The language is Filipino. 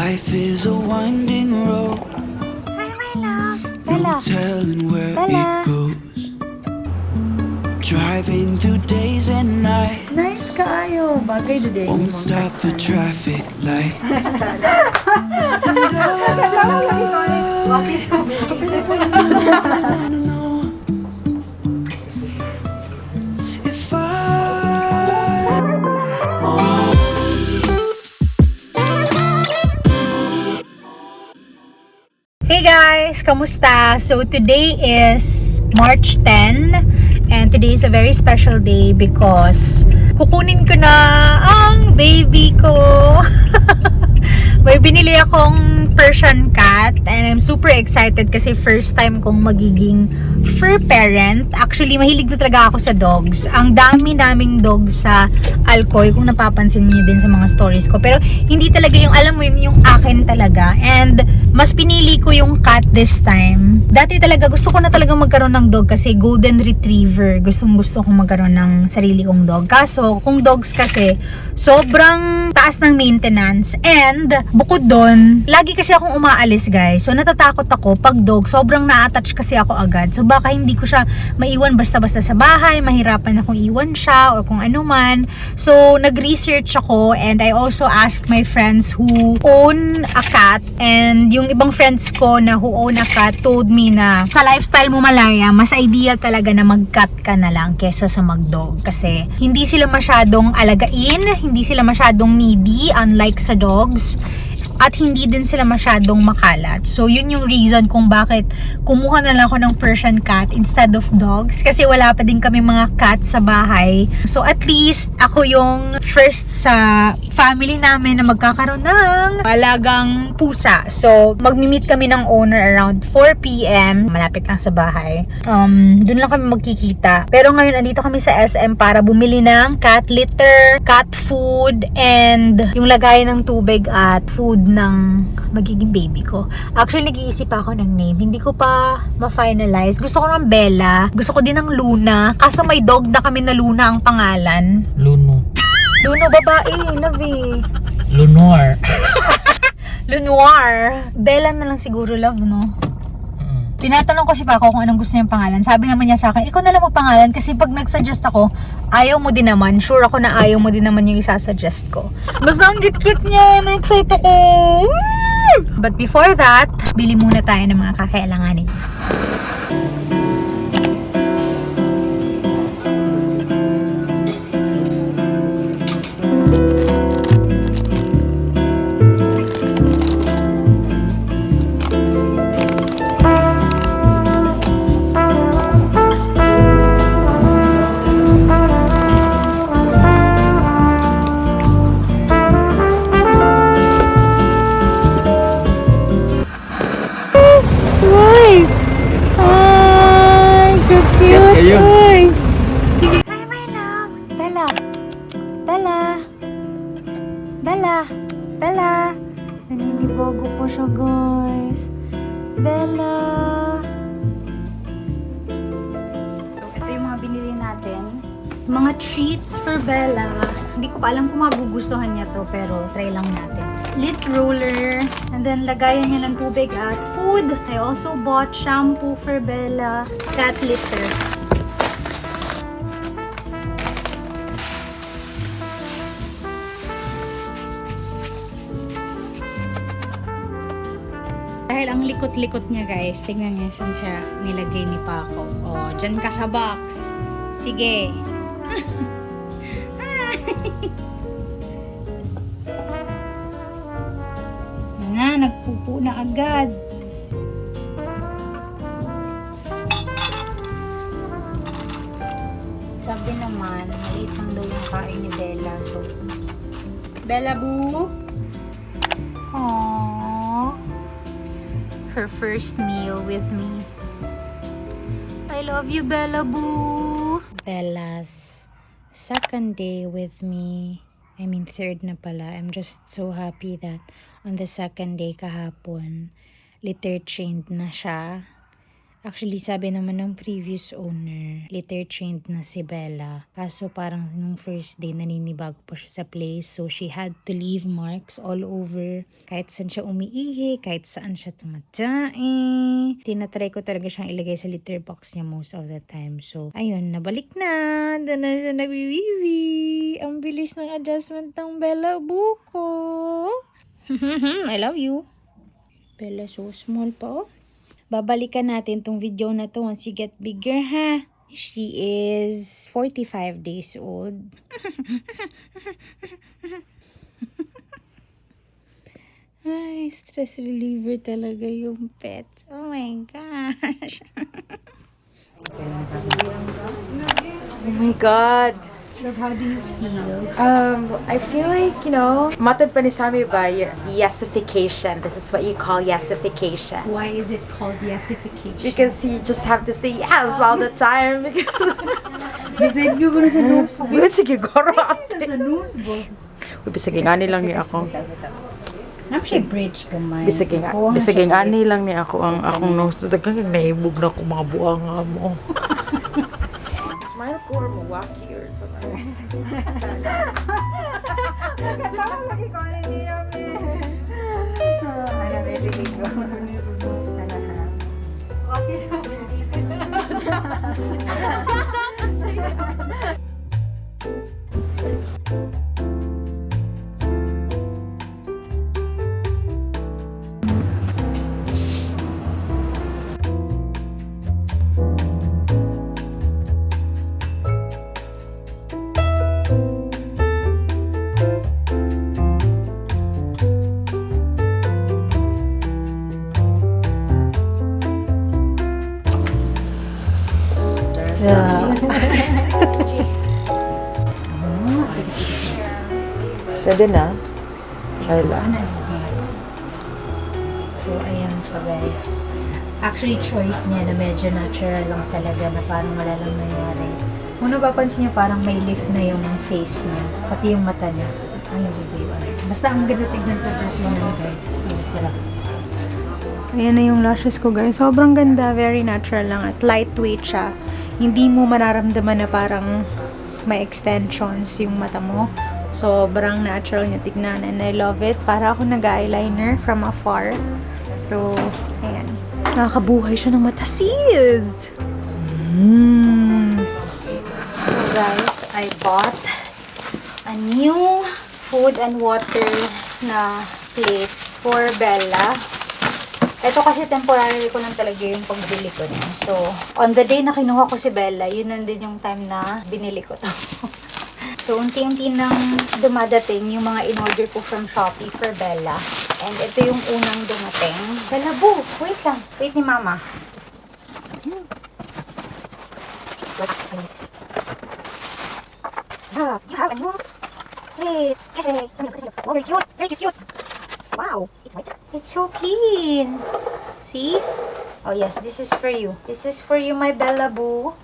Life is a winding road. Hi, my love. No Bella. telling where Bella. it goes. Driving through days and nights. Nice kaayo. Bagay today. Won't stop for traffic lights. I really wanna know if Hey guys! Kamusta? So today is March 10 and today is a very special day because kukunin ko na ang baby ko. May binili akong Persian cat and I'm super excited kasi first time kong magiging fur parent. Actually, mahilig na talaga ako sa dogs. Ang dami naming dogs sa Alcoy kung napapansin niyo din sa mga stories ko. Pero hindi talaga yung, alam mo yung akin talaga. And mas pinili ko yung cat this time. Dati talaga gusto ko na talaga magkaroon ng dog kasi golden retriever. Gusto kong magkaroon ng sarili kong dog. Kaso, kung dogs kasi, sobrang taas ng maintenance. And, bukod doon, lagi kasi akong umaalis guys. So, natatakot ako pag dog. Sobrang na-attach kasi ako agad. So, baka hindi ko siya maiwan basta-basta sa bahay. Mahirapan akong iwan siya or kung ano man. So, nag-research ako and I also asked my friends who own a cat. And yung ibang friends ko na who own a cat told me na sa lifestyle mo Malaya, mas ideal talaga na mag-cat ka na lang kesa sa mag-dog. Kasi hindi sila masyadong alagain, hindi sila masyadong needy unlike sa dogs. At hindi din sila masyadong makalat. So, yun yung reason kung bakit kumuha na lang ako ng Persian cat instead of dogs. Kasi wala pa din kami mga cats sa bahay. So, at least, ako yung first sa family namin na magkakaroon ng alagang pusa. So, magmi-meet kami ng owner around 4 p.m. Malapit lang sa bahay. Doon lang kami magkikita. Pero ngayon, andito kami sa SM para bumili ng cat litter, cat food, and yung lagayan ng tubig at food ng magiging baby ko. Actually, nag-iisip ako ng name. Hindi ko pa ma-finalize. Gusto ko ng Bella. Gusto ko din ng Luna. Kaso may dog na kami na Luna ang pangalan. Luno. Luno, babae. Nabi. Lunoir. Lunoir. Bella na lang siguro, love, no? Tinatanong ko si Paco kung anong gusto niyang pangalan. Sabi naman niya sa akin, ikaw na lang magpangalan kasi pag nag-suggest ako, ayaw mo din naman. Sure ako na ayaw mo din naman yung isasuggest ko. Basta ang cute niya. Na-excite ako. But before that, bili muna tayo ng mga kakailanganin. Hi, my love. Bella. Bella. Bella. Bella. Naninibago po siya, guys. Bella. Ito yung mga binili natin. Mga treats for Bella. Hindi ko pa alam kung magugustuhan niya to, pero try lang natin. Lint roller. And then, lagayan niya ng tubig at food. I also bought shampoo for Bella. Cat litter. Dahil ang likot-likot niya guys, tingnan niya saan siya nilagay ni Paco. Oh, dyan ka sa box. Sige. Na, nagpupo na agad. Sabi naman, maliit lang daw yung kain ni Bella. So, Bella Boo. Aww. Her first meal with me. I love you, Bella Boo. Bella's second day with me. I mean, third na pala. I'm just so happy that on the second day kahapon, litter trained na siya. Actually, sabi naman ng previous owner, litter trained na si Bella. Kaso parang nung first day, naninibago pa siya sa place. So, she had to leave marks all over. Kahit saan siya umiihi, kahit saan siya tumatsae. Tinatry ko talaga siyang ilagay sa litter box niya most of the time. So, ayun, nabalik na. Doon na siya nagwiwiwi. Ang bilis ng adjustment ng Bella buko. I love you. Bella, so small pa, oh. Babalikan natin tong video na to once you get bigger, ha? She is 45 days old. Ay, stress reliever talaga yung pets. Oh my gosh. Oh my God. Look, how do you feel? I feel like, matod pa ni Sami ba, yesification. This is what you call yesification. Why is it called yesification? Because you just have to say yes all the time. Bisig ko na sa nose. Sige, goro. Sa nose mo. Bisaging ani lang ni ako. Napsya bridge ka man. Bisaging ani lang ni ako ang akong nose. Dagang naibog na ko mga buanga mo. Smile ko or mawaki or something. Lagi ko na niya, okay Pwede na. Charla. So, ayan siya, guys. Actually, choice niya na medyo natural lang talaga na parang wala lang nangyari. Kung napapansin niyo, parang may lift na yung face niya. Pati yung mata niya. Ay, yung bibig. Basta ang ganda tignan sa personal, guys. Ayan na yung lashes ko, guys. Sobrang ganda. Very natural lang at lightweight siya. Hindi mo mararamdaman na parang may extensions yung mata mo. Sobrang natural niya tignan and I love it. Para ako nag-eyeliner from afar. So, ayan. Nakakabuhay siya ng mata. Sis! So, guys, I bought a new food and water na plates for Bella. Ito kasi temporary ko lang talaga yung pagbili ko niya. So, on the day na kinuha ko si Bella, yun din yung time na binili ko to. So, unti-unti nang dumadating yung mga in-order ko from Shopee for Bella. And ito yung unang dumating. Bella, boo! Wait lang. Wait ni Mama. You have a new place. Yay! Oh, very cute. Very cute. Wow. It's white. It's so clean. See? Oh, yes. This is for you. This is for you, my Bella boo.